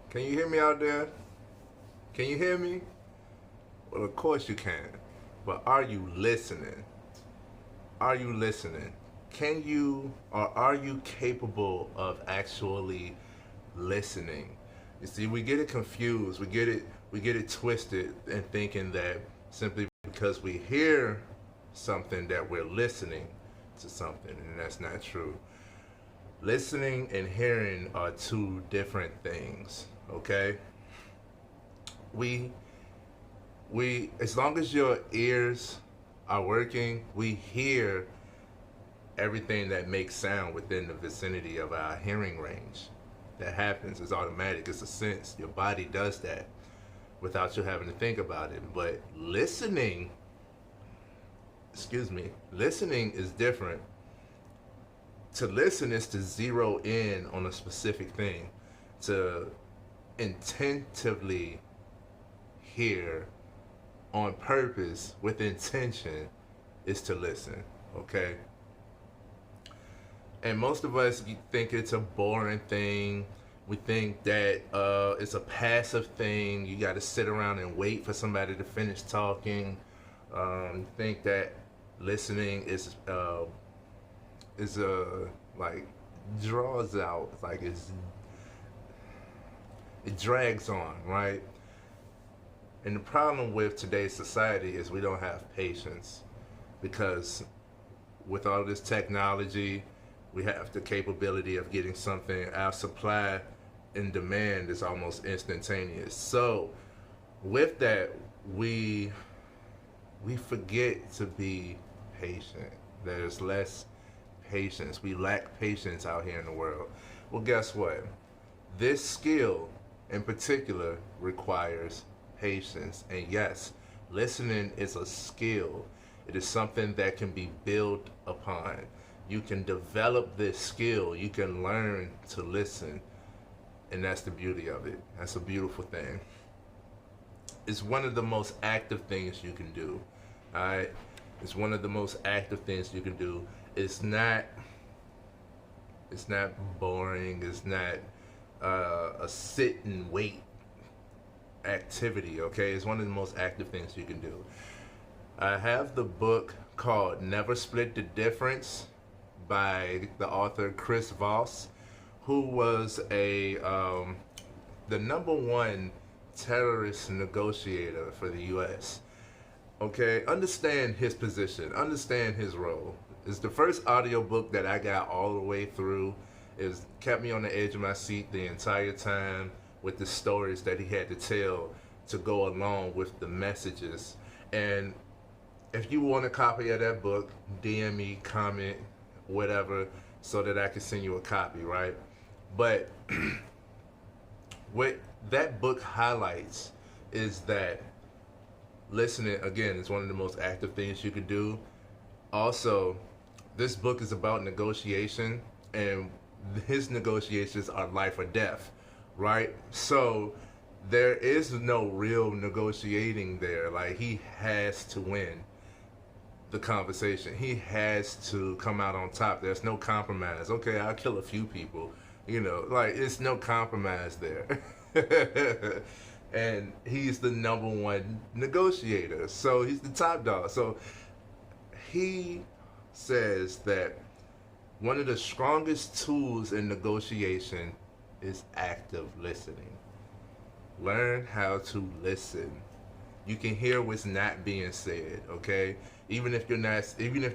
Can you hear me out there? Can you hear me? Well, of course you can. But are you listening? Are you listening? Can you or are you capable of actually listening? You see, we get it confused. We get it twisted and thinking that simply because we hear something that we're listening to something, and that's not true. Listening and hearing are two different things, okay? We we as long as your ears are working, we hear everything that makes sound within the vicinity of our hearing range. That happens. It's automatic. It's a sense. Your body does that without you having to think about it. But listening, listening is different. To listen is to zero in on a specific thing. To intentively hear on purpose with intention is to listen. Okay? And most of us think it's a boring thing. We think that it's a passive thing. You got to sit around and wait for somebody to finish talking. Think that listening is like draws out, like it drags on, right? And the problem with today's society is we don't have patience because with all this technology, we have the capability of getting something. Our supply and demand is almost instantaneous. So with that, we forget to be patient. There's less patience. We lack patience out here in the world. Well, guess what? This skill in particular requires patience. And yes, listening is a skill. It is something that can be built upon. You can develop this skill. You can learn to listen. And that's the beauty of it. That's a beautiful thing. It's one of the most active things you can do. All right? It's one of the most active things you can do. It's not boring. It's not a sit and wait activity, okay? It's one of the most active things you can do. I have the book called Never Split the Difference by the author Chris Voss, who was the number one terrorist negotiator for the U.S. Okay, understand his position, understand his role. It's the first audiobook that I got all the way through. It kept me on the edge of my seat the entire time with the stories that he had to tell to go along with the messages. And if you want a copy of that book, DM me, comment, whatever, so that I can send you a copy, right? But what that book highlights is that listening, again, is one of the most active things you could do. Also, this book is about negotiation, and his negotiations are life or death, right? So there is no real negotiating there. Like, he has to win the conversation. He has to come out on top. There's no compromise. Okay, I'll kill a few people. Like, it's no compromise there. And he's the number one negotiator. So he's the top dog. So he says that one of the strongest tools in negotiation is active listening. Learn how to listen. You can hear what's not being said, okay? Even if you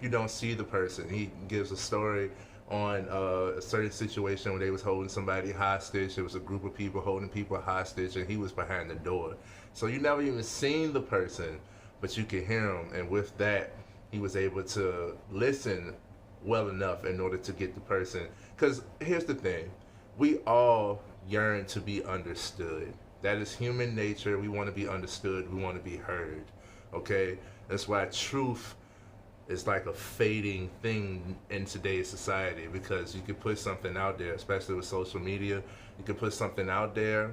don't see the person. He gives a story on a certain situation where they was holding somebody hostage. There was a group of people holding people hostage, and he was behind the door. So you never even seen the person, but you can hear him. And with that, he was able to listen well enough in order to get the person. Because here's the thing. We all yearn to be understood. That is human nature. We want to be understood. We want to be heard. Okay? That's why truth is like a fading thing in today's society, because you can put something out there, especially with social media. You can put something out there,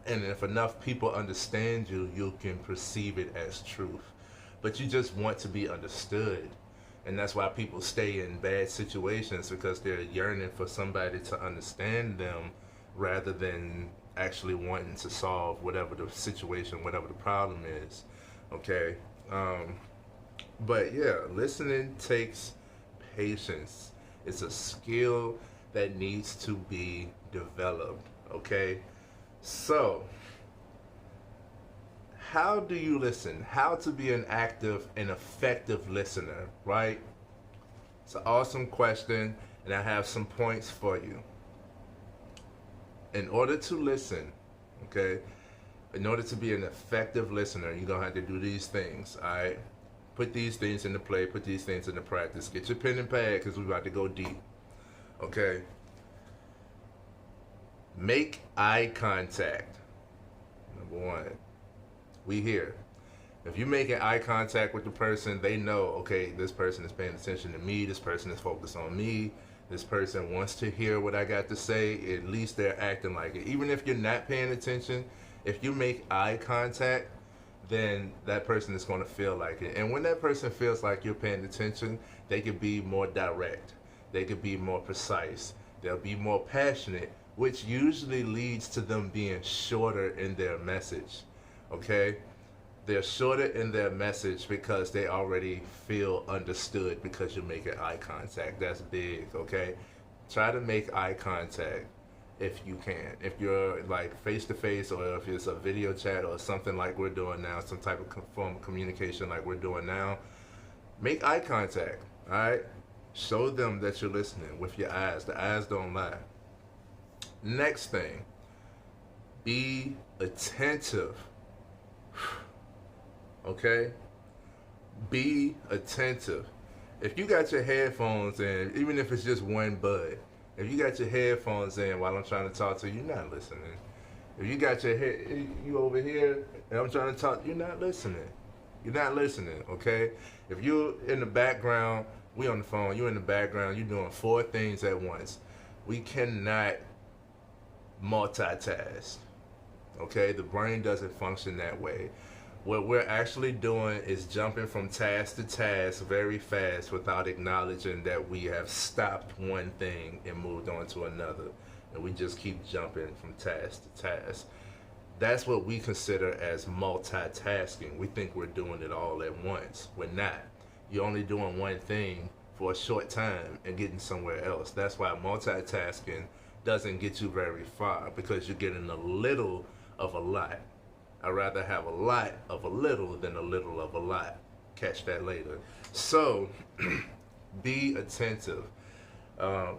and if enough people understand you, you can perceive it as truth. But you just want to be understood. And that's why people stay in bad situations, because they're yearning for somebody to understand them rather than actually wanting to solve whatever the situation, whatever the problem is. Okay. But yeah, listening takes patience. It's a skill that needs to be developed. Okay. So, how do you listen? How to be an active and effective listener, right? It's an awesome question, and I have some points for you. In order to listen, okay, in order to be an effective listener, you're gonna have to do these things, all right? Put these things into play, put these things into practice. Get your pen and pad because we're about to go deep, okay? Make eye contact. Number one, we here. If you're making eye contact with the person, they know, okay, this person is paying attention to me, this person is focused on me, this person wants to hear what I got to say, at least they're acting like it. Even if you're not paying attention, if you make eye contact, then that person is going to feel like it. And when that person feels like you're paying attention, they could be more direct, they could be more precise, they'll be more passionate, which usually leads to them being shorter in their message, okay? They're shorter in their message because they already feel understood because you're making eye contact. That's big, okay? Try to make eye contact if you can. If you're like face to face, or if it's a video chat or something like we're doing now, some type of form of communication like we're doing now, make eye contact, all right? Show them that you're listening with your eyes. The eyes don't lie. Next thing, be attentive. Okay? Be attentive. If you got your headphones in, even if it's just one bud, if you got your headphones in while I'm trying to talk to you, you're not listening. If you got your head, you over here, and I'm trying to talk, you're not listening. You're not listening, okay? If you're in the background, we on the phone, you're in the background, you're doing 4 things at once. We cannot multitask, okay? The brain doesn't function that way. What we're actually doing is jumping from task to task very fast without acknowledging that we have stopped one thing and moved on to another. And we just keep jumping from task to task. That's what we consider as multitasking. We think we're doing it all at once. We're not. You're only doing one thing for a short time and getting somewhere else. That's why multitasking doesn't get you very far, because you're getting a little of a lot. I'd rather have a lot of a little than a little of a lot. Catch that later. So, be attentive.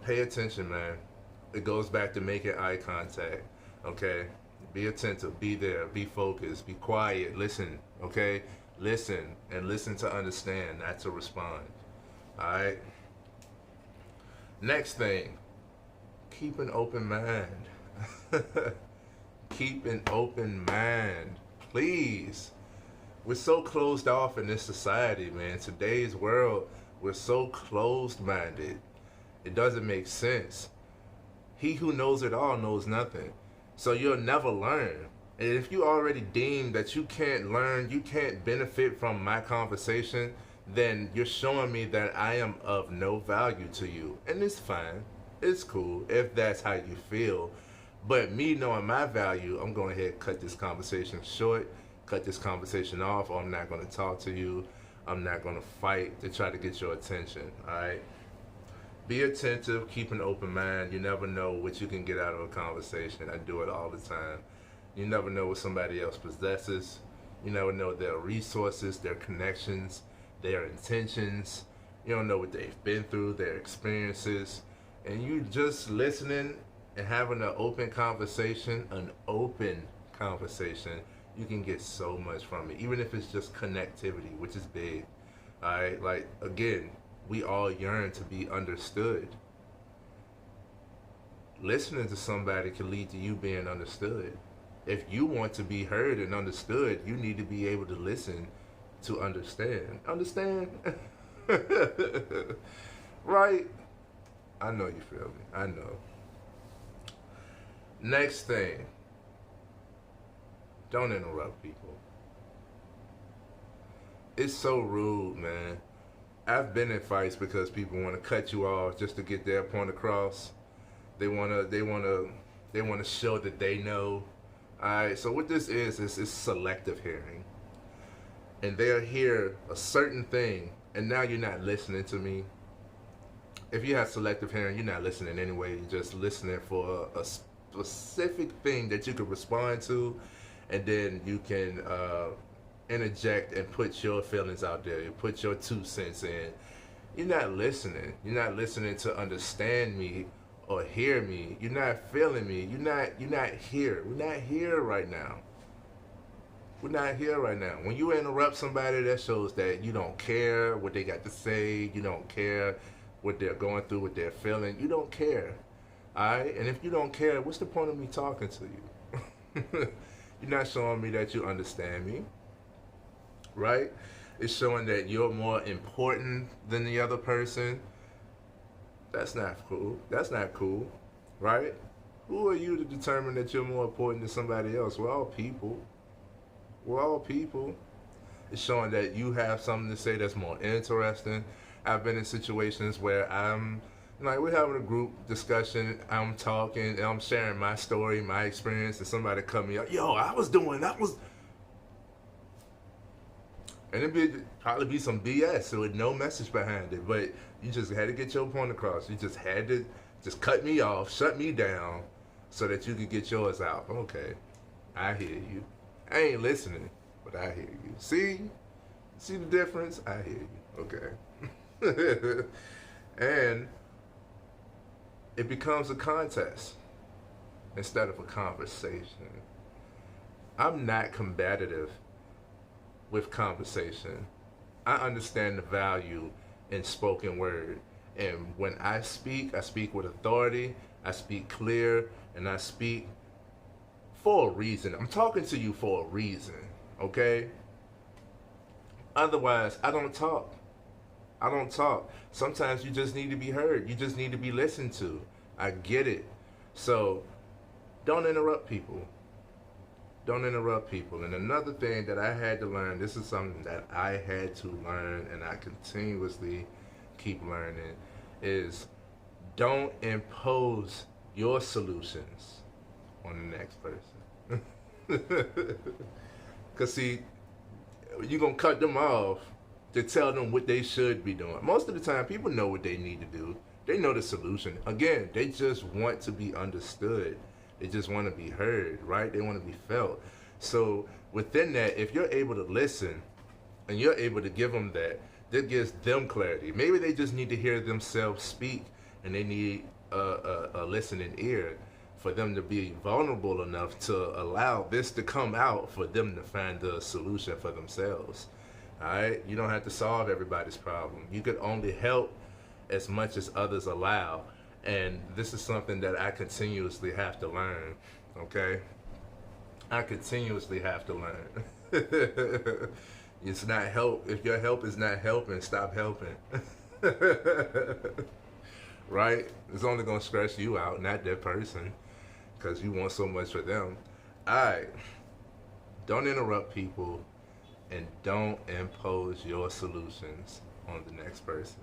Pay attention, man. It goes back to making eye contact, okay? Be attentive, be there, be focused, be quiet, listen, okay? Listen, and listen to understand, not to respond, all right? Next thing, keep an open mind. Keep an open mind, please. We're so closed off in this society, man. Today's world, we're so closed-minded. It doesn't make sense. He who knows it all knows nothing. So you'll never learn. And if you already deem that you can't learn, you can't benefit from my conversation, then you're showing me that I am of no value to you. And it's fine. It's cool if that's how you feel. But me knowing my value, I'm going ahead and cut this conversation short, cut this conversation off, or I'm not going to talk to you. I'm not going to fight to try to get your attention, all right? Be attentive, keep an open mind. You never know what you can get out of a conversation. I do it all the time. You never know what somebody else possesses. You never know their resources, their connections, their intentions. You don't know what they've been through, their experiences. And you just listening and having an open conversation, you can get so much from it. Even if it's just connectivity, which is big. All right, like, again, we all yearn to be understood. Listening to somebody can lead to you being understood. If you want to be heard and understood, you need to be able to listen to understand. Understand? Right? I know you feel me. I know. Next thing, don't interrupt people. It's so rude, man. I've been in fights because people want to cut you off just to get their point across. They wanna They want to show that they know. All right. So what this is selective hearing, and they'll hear a certain thing, and now you're not listening to me. If you have selective hearing, you're not listening anyway. You're just listening for a specific thing that you can respond to, and then you can interject and put your feelings out there. You put your 2 cents in. You're not listening. You're not listening to understand me or hear me. You're not feeling me. You're not here. We're not here right now. We're not here right now. When you interrupt somebody, that shows that you don't care what they got to say. You don't care what they're going through, what they're feeling. You don't care. Alright? And if you don't care, what's the point of me talking to you? You're not showing me that you understand me. Right? It's showing that you're more important than the other person. That's not cool. That's not cool. Right? Who are you to determine that you're more important than somebody else? We're all people. We're all people. It's showing that you have something to say that's more interesting. I've been in situations where we're having a group discussion, I'm talking, and I'm sharing my story, my experience, and somebody cut me up. Yo, and it'd probably be some BS with no message behind it, but you just had to get your point across. You just had to just cut me off, shut me down, so that you could get yours out. Okay, I hear you. I ain't listening, but I hear you. See the difference? I hear you. Okay. And it becomes a contest instead of a conversation. I'm not combative with conversation. I understand the value in spoken word. And when I speak with authority, I speak clear, and I speak for a reason. I'm talking to you for a reason, okay? Otherwise, I don't talk. I don't talk. Sometimes you just need to be heard. You just need to be listened to. I get it. So don't interrupt people. Don't interrupt people. And another thing that I had to learn, this is something that I had to learn and I continuously keep learning, is don't impose your solutions on the next person. Because see, you're going to cut them off to tell them what they should be doing. Most of the time, people know what they need to do. They know the solution. Again, they just want to be understood. They just want to be heard, right? They want to be felt. So within that, if you're able to listen and you're able to give them that gives them clarity. Maybe they just need to hear themselves speak and they need a listening ear for them to be vulnerable enough to allow this to come out for them to find the solution for themselves. All right? You don't have to solve everybody's problem. You could only help as much as others allow. And this is something that I continuously have to learn, okay? I continuously have to learn. It's not help. If your help is not helping, stop helping. Right? It's only going to stress you out, not that person, because you want so much for them. All right. Don't interrupt people and don't impose your solutions on the next person.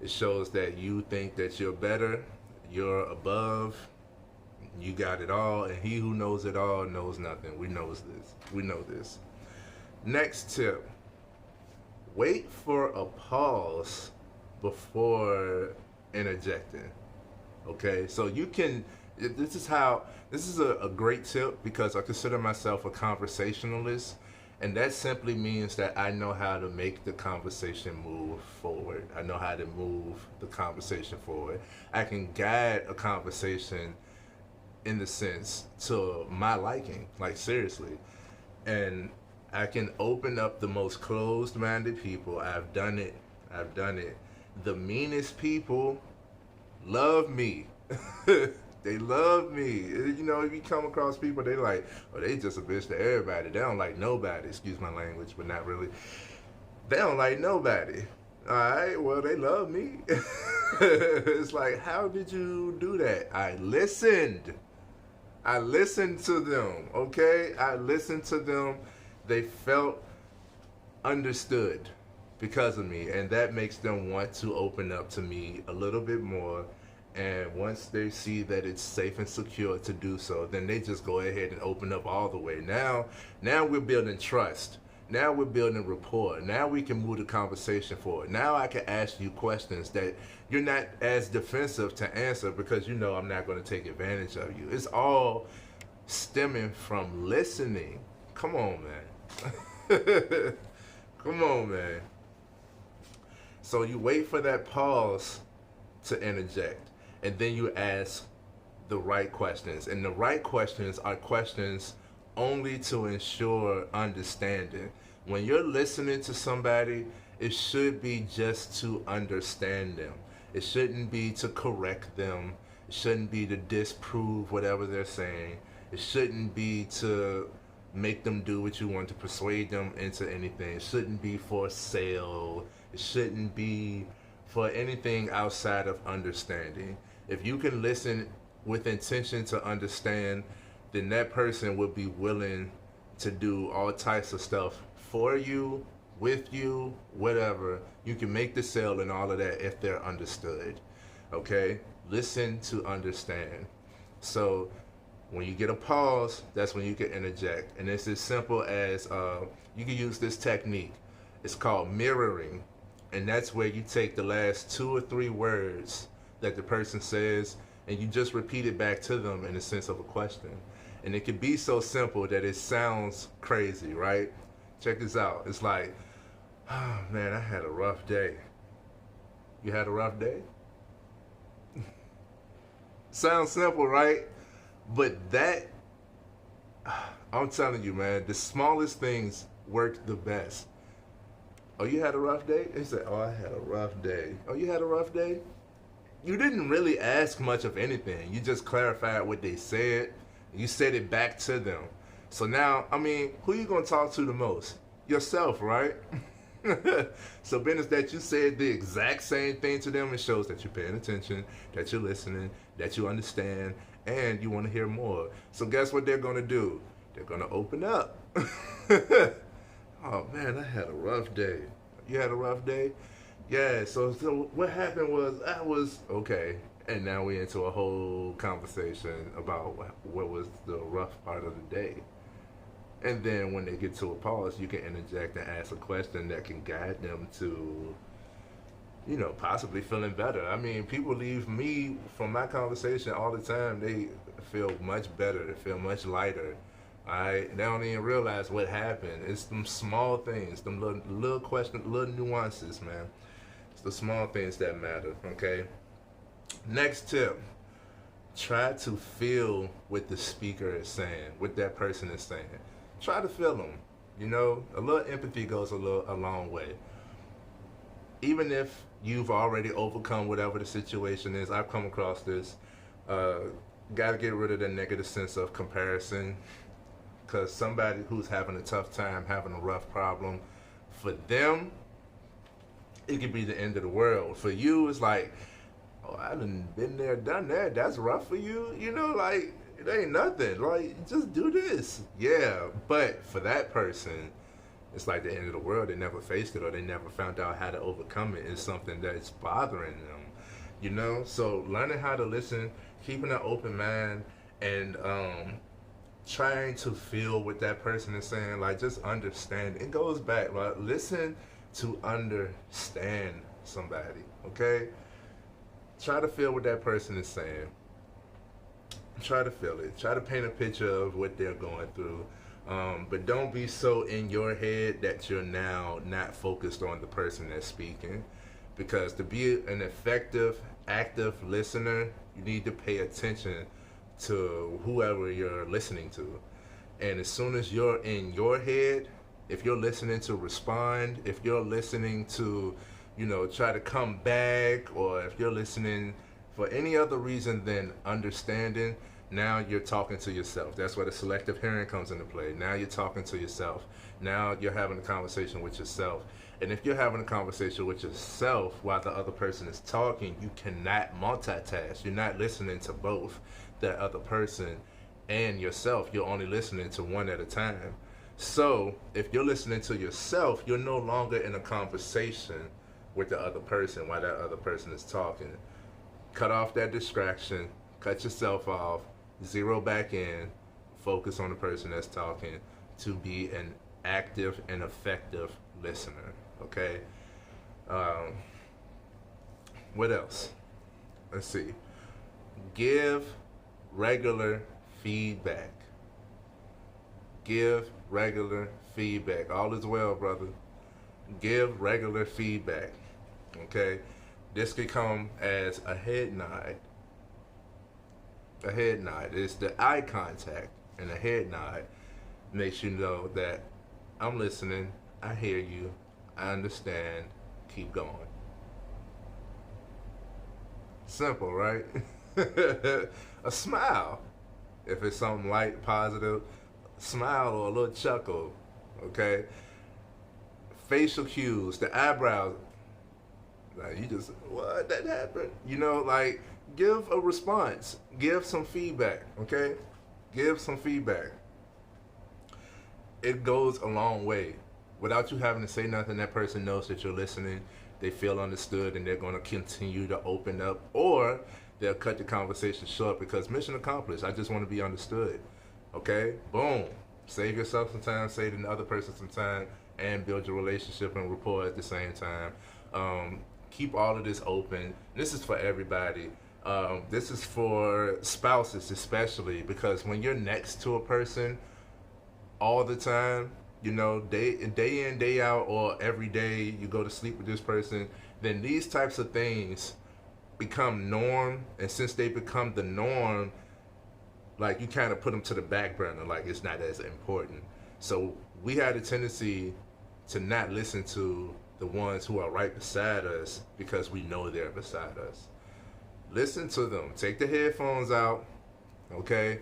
It shows that you think that you're better, you're above, you got it all, and he who knows it all knows nothing. We know this. Next tip, wait for a pause before interjecting. Okay, so you can, this is a great tip because I consider myself a conversationalist. And that simply means that I know how to make the conversation move forward. I know how to move the conversation forward. I can guide a conversation in the sense to my liking, like seriously. And I can open up the most closed-minded people. I've done it. The meanest people love me. They love me. You know, if you come across people, they like, oh, they just a bitch to everybody. They don't like nobody. Excuse my language, but not really. They don't like nobody. All right, well, they love me. It's like, how did you do that? I listened to them, okay? I listened to them. They felt understood because of me, and that makes them want to open up to me a little bit more. And once they see that it's safe and secure to do so, then they just go ahead and open up all the way. Now we're building trust. Now we're building rapport. Now we can move the conversation forward. Now I can ask you questions that you're not as defensive to answer because you know I'm not going to take advantage of you. It's all stemming from listening. Come on, man. Come on, man. So you wait for that pause to interject, and then you ask the right questions. And the right questions are questions only to ensure understanding. When you're listening to somebody, it should be just to understand them. It shouldn't be to correct them. It shouldn't be to disprove whatever they're saying. It shouldn't be to make them do what you want, to persuade them into anything. It shouldn't be for sale. It shouldn't be for anything outside of understanding. If you can listen with intention to understand, then that person would be willing to do all types of stuff for you, with you, whatever. You can make the sale and all of that if they're understood. Okay? Listen to understand. So when you get a pause, that's when you can interject. And it's as simple as you can use this technique. It's called mirroring. And that's where you take the last 2 or 3 words that the person says and you just repeat it back to them in the sense of a question. And it can be so simple that it sounds crazy, right? Check this out. It's like, oh man, I had a rough day. You had a rough day? Sounds simple, right? But that, I'm telling you, man, the smallest things work the best. Oh, you had a rough day? He said, oh, I had a rough day. Oh, you had a rough day? You didn't really ask much of anything. You just clarified what they said. You said it back to them. So now, I mean, who are you going to talk to the most? Yourself, right? So being as that you said the exact same thing to them, it shows that you're paying attention, that you're listening, that you understand, and you want to hear more. So guess what they're going to do? They're going to open up. Oh man, I had a rough day. You had a rough day? Yeah, so what happened was I was okay. And now we're into a whole conversation about what was the rough part of the day. And then when they get to a pause, you can interject and ask a question that can guide them to, you know, possibly feeling better. I mean, people leave me from my conversation all the time. They feel much better. They feel much lighter. They don't even realize what happened. It's them small things, them little questions, little nuances, man. It's the small things that matter, okay? Next tip, try to feel what the speaker is saying, what that person is saying. Try to feel them. You know, a little empathy goes a long way. Even if you've already overcome whatever the situation is, I've come across this. Got to get rid of the negative sense of comparison. Because somebody who's having a tough time, having a rough problem, for them, it could be the end of the world. For you, it's like, oh, I done been there, done that. That's rough for you. You know, like, it ain't nothing. Like, just do this. Yeah, but for that person, it's like the end of the world. They never faced it or they never found out how to overcome it. It's something that's bothering them, you know? So learning how to listen, keeping an open mind, and trying to feel what that person is saying, like just understand. It goes back, like listen to understand somebody, okay? Try to feel what that person is saying. Try to feel it. Try to paint a picture of what they're going through. But don't be so in your head that you're now not focused on the person that's speaking. Because to be an effective, active listener, you need to pay attention to whoever you're listening to. And as soon as you're in your head, if you're listening to respond, if you're listening to, you know, try to come back, or if you're listening for any other reason than understanding, now you're talking to yourself. That's where the selective hearing comes into play. Now you're talking to yourself. Now you're having a conversation with yourself. And if you're having a conversation with yourself while the other person is talking, you cannot multitask. You're not listening to both that other person and yourself. You're only listening to one at a time. So if you're listening to yourself, you're no longer in a conversation with the other person while that other person is talking. cut off that distraction, cut yourself off, zero back in, focus on the person that's talking to be an active and effective listener. Okay. Um, what else? Let's see. Give regular feedback. Give regular feedback. All is well, brother. Give regular feedback. Okay? This could come as a head nod. A head nod. It's the eye contact and a head nod makes you know that I'm listening, I hear you, I understand, keep going. Simple, right? A smile. If it's something light, positive, smile or a little chuckle, okay? Facial cues, the eyebrows. Like you just, what, that happened? You know, like, give a response. Give some feedback, okay? Give some feedback. It goes a long way. Without you having to say nothing, that person knows that you're listening. They feel understood and they're going to continue to open up, or they'll cut the conversation short because mission accomplished. I just want to be understood. Okay? Boom. Save yourself some time, save the other person some time, and build your relationship and rapport at the same time. Keep all of this open. This is for everybody. This is for spouses especially, because when you're next to a person all the time, you know, day in, day out, or every day you go to sleep with this person, then these types of things become norm. And since they become the norm, like, you kind of put them to the back burner, like it's not as important. So we had a tendency to not listen to the ones who are right beside us because we know they're beside us. Listen to them. Take the headphones out, okay?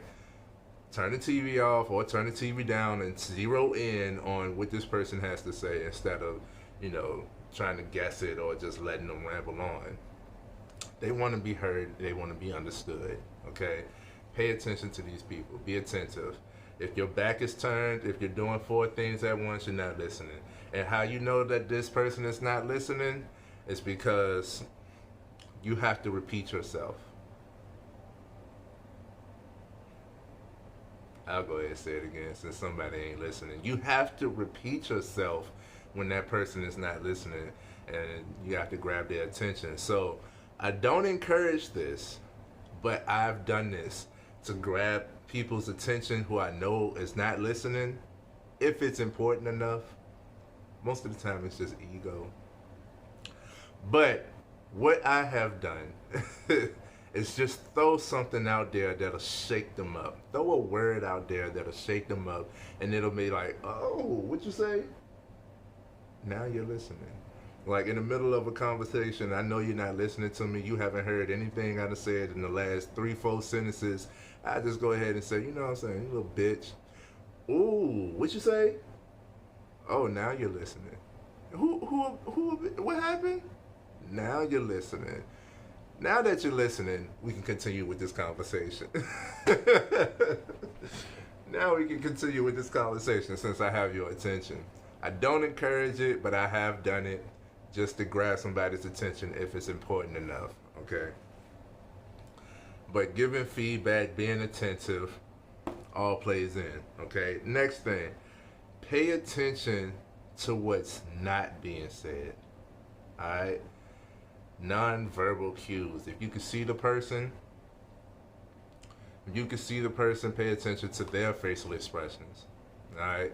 Turn the TV off or turn the TV down and zero in on what this person has to say instead of, you know, trying to guess it or just letting them ramble on. They want to be heard. They want to be understood, okay? Pay attention to these people. Be attentive. If your back is turned, if you're doing 4 things at once, you're not listening. And how you know that this person is not listening is because you have to repeat yourself. I'll go ahead and say it again since somebody ain't listening. You have to repeat yourself when that person is not listening, and you have to grab their attention. So I don't encourage this, but I've done this to grab people's attention who I know is not listening, if it's important enough. Most of the time it's just ego. But what I have done is just throw something out there that'll shake them up. Throw a word out there that'll shake them up, and it'll be like, oh, what'd you say? Now you're listening. Like, in the middle of a conversation, I know you're not listening to me. You haven't heard anything I've said in the last 3-4 sentences. I just go ahead and say, you know what I'm saying, you little bitch. Ooh, what you say? Oh, now you're listening. What happened? Now you're listening. Now that you're listening, we can continue with this conversation. Now we can continue with this conversation since I have your attention. I don't encourage it, but I have done it just to grab somebody's attention if it's important enough, okay? But giving feedback, being attentive, all plays in, okay? Next thing, pay attention to what's not being said, all right? Nonverbal cues. If you can see the person, pay attention to their facial expressions, all right?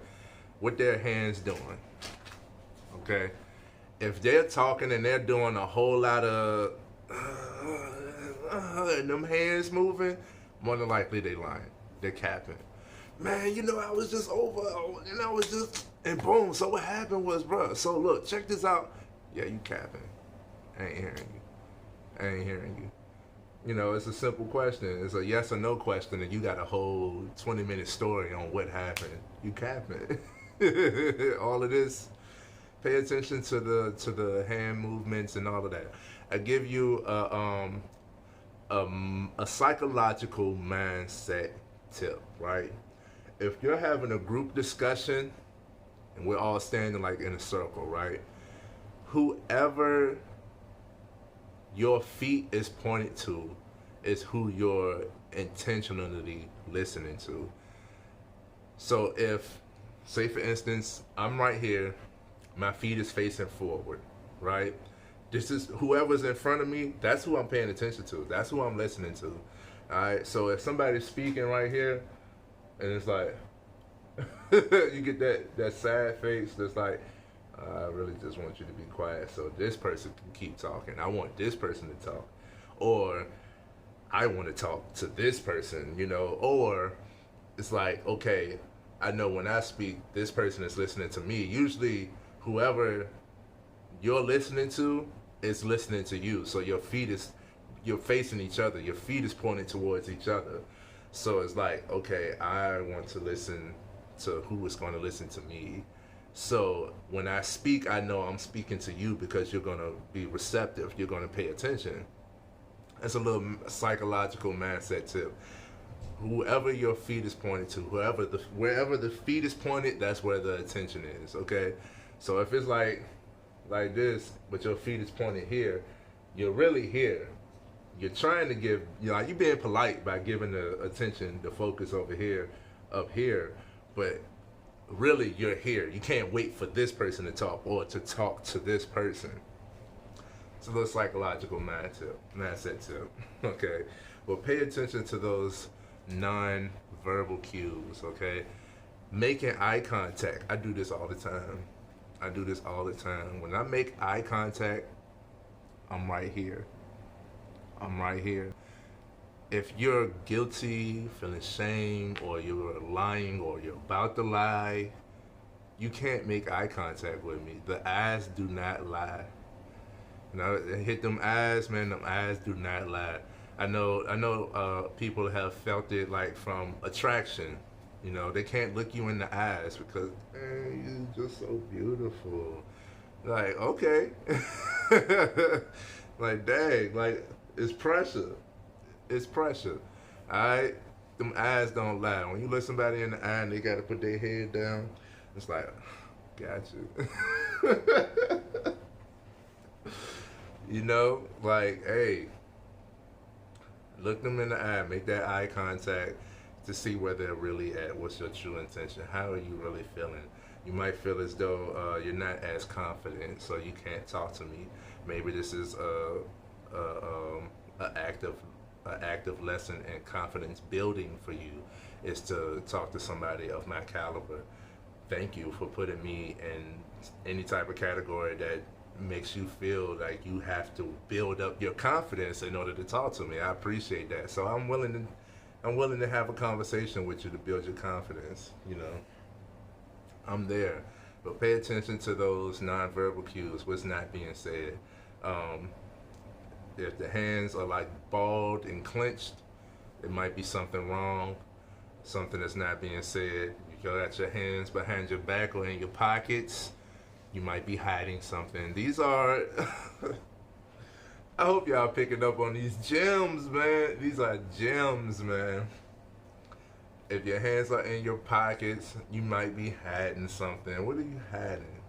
What their hands doing, okay? If they're talking and they're doing a whole lot of and them hands moving, more than likely they lying. They're capping. Man, you know, I was just over, and I was just, and boom, so what happened was, bro, so look, check this out. Yeah, you capping. I ain't hearing you. You know, it's a simple question. It's a yes or no question, and you got a whole 20-minute story on what happened. You capping. All of this. Pay attention to the hand movements and all of that. I give you a psychological mindset tip, right? If you're having a group discussion and we're all standing like in a circle, right? Whoever your feet is pointed to is who you're intentionally listening to. So if, say for instance, I'm right here, my feet is facing forward, right? This is whoever's in front of me, that's who I'm paying attention to. That's who I'm listening to. All right. So if somebody's speaking right here, and it's like you get that sad face that's like, I really just want you to be quiet so this person can keep talking. I want this person to talk. Or I want to talk to this person, or it's like, okay, I know when I speak, this person is listening to me. Usually whoever you're listening to is listening to you. So you're facing each other. Your feet is pointing towards each other. So it's like, okay, I want to listen to who is going to listen to me. So when I speak, I know I'm speaking to you because you're going to be receptive. You're going to pay attention. It's a little psychological mindset tip. Whoever your feet is pointed to, wherever the feet is pointed, that's where the attention is. Okay, so if it's like this, but your feet is pointed here, you're really here. You're trying to give, you're being polite by giving the attention, the focus over here, up here, but really you're here. You can't wait for this person to talk or to talk to this person. It's a little psychological mindset tip. Okay, well, pay attention to those non-verbal cues. Okay, making eye contact. I do this all the time. When I make eye contact, I'm right here. If you're guilty, feeling shame, or you're lying, or you're about to lie, you can't make eye contact with me. The eyes do not lie. Hit them eyes, man. Them eyes do not lie. I know. People have felt it like from attraction. They can't look you in the eyes because, man, you're just so beautiful. Like, okay, like, dang, like it's pressure. It's pressure. All right, them eyes don't lie. When you look somebody in the eye and they got to put their head down, it's like, got you. Like, hey, look them in the eye, make that eye contact to see where they're really at. What's your true intention? How are you really feeling? You might feel as though you're not as confident, so you can't talk to me. Maybe this is an active lesson in confidence building for you, is to talk to somebody of my caliber. Thank you for putting me in any type of category that makes you feel like you have to build up your confidence in order to talk to me. I appreciate that. So I'm willing to have a conversation with you to build your confidence. I'm there. But pay attention to those nonverbal cues, what's not being said. If the hands are like balled and clenched, it might be something wrong, something that's not being said. You got your hands behind your back or in your pockets, you might be hiding something. These are, I hope y'all picking up on these gems, man. These are gems, man. If your hands are in your pockets, you might be hiding something. What are you hiding?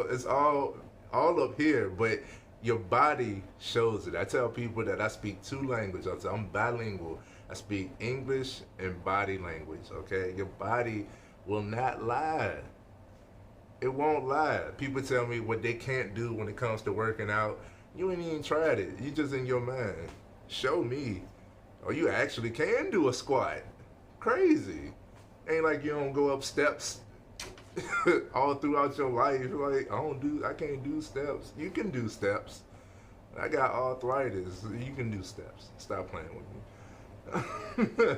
It's all up here, but your body shows it. I tell people that I speak 2 languages. I'm bilingual. I speak English and body language, okay? Your body will not lie. It won't lie. People tell me what they can't do when it comes to working out. You ain't even tried it. You just in your mind. Show me. Or you actually can do a squat. Crazy. Ain't like you don't go up steps all throughout your life. Like, I can't do steps. You can do steps. I got arthritis. You can do steps. Stop playing with me.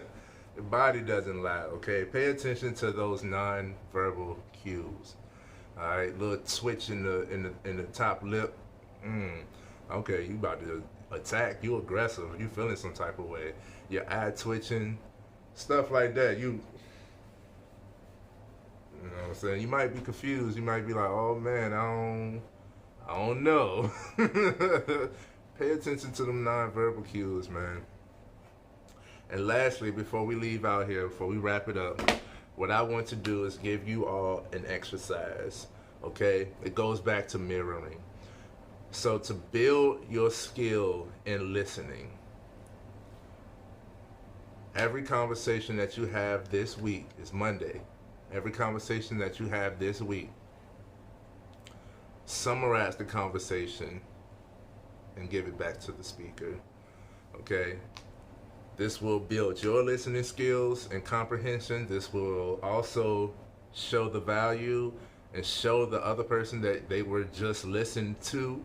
The body doesn't lie, okay? Pay attention to those non-verbal cues. All right, little twitch in the top lip. Okay, you about to attack. You aggressive. You feeling some type of way. Your eye twitching, stuff like that. You know what I'm saying? You might be confused. You might be like, oh man, I don't know. Pay attention to them non-verbal cues, man. And lastly, before we leave out here, before we wrap it up, what I want to do is give you all an exercise, okay? It goes back to mirroring. So to build your skill in listening, every conversation that you have this week is Monday. Every conversation that you have this week, summarize the conversation and give it back to the speaker. Okay? This will build your listening skills and comprehension. This will also show the value and show the other person that they were just listened to.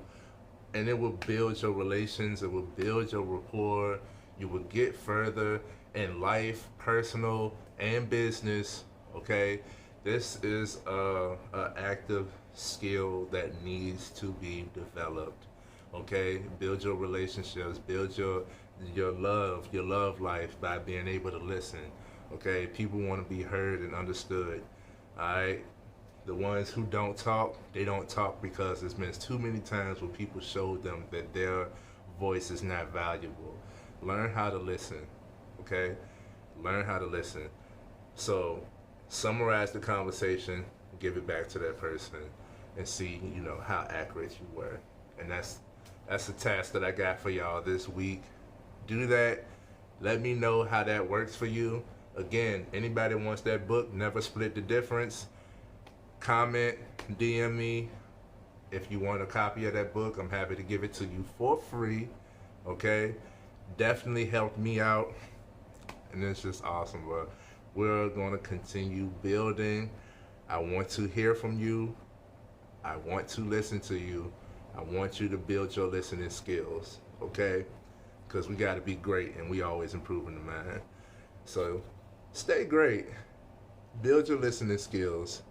And it will build your relations. It will build your rapport. You will get further in life, personal, and business. Okay? This is a active skill that needs to be developed. Okay? Build your relationships. Build your love life by being able to listen. Okay, people want to be heard and understood. All right, the ones who don't talk, they don't talk because there's been too many times where people showed them that their voice is not valuable. Learn how to listen. Okay, learn how to listen. So summarize the conversation, give it back to that person, and see how accurate you were. And that's a task that I got for y'all this week. Do that. Let me know how that works for you. Again, anybody wants that book, Never Split the Difference, comment, DM me. If you want a copy of that book, I'm happy to give it to you for free. Okay? Definitely helped me out. And it's just awesome, bro. We're going to continue building. I want to hear from you. I want to listen to you. I want you to build your listening skills. Okay? Because we got to be great, and we always improving the mind. So stay great. Build your listening skills.